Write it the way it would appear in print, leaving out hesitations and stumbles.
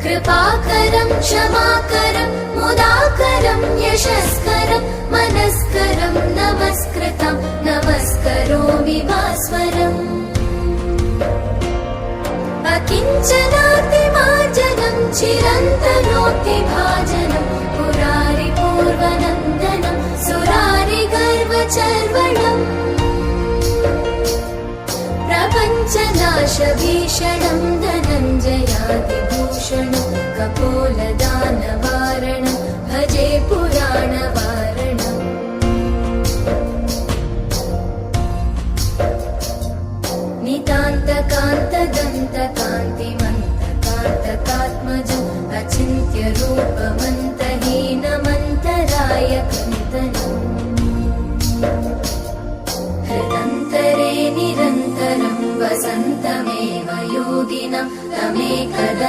कृपाकरं क्षमाकरं मुदाकरं यशस्करं मनस्करं नमस्कृतं नमस्करोमि भास्वरम् अकिञ्चनातिमार्जनं चिरन्तनोक्तिभाजनं पुरारिपूर्वनन्दनं सुरारिगर्वचर्वणम् प्रपञ्चनाशभीषणं धनञ्जयादिभूषणं कपोलदानवारणं भजे पुराणवारणम् नितान्तकान्तदन्तकान्तिमन्तकान्तकात्मजम् अचिन्त्यरूपमन्तहीनमन्तरायकन्तनम् हृदन्तरे निरन्तरं वसन्तमेव योगिनं तमेकदन्तम्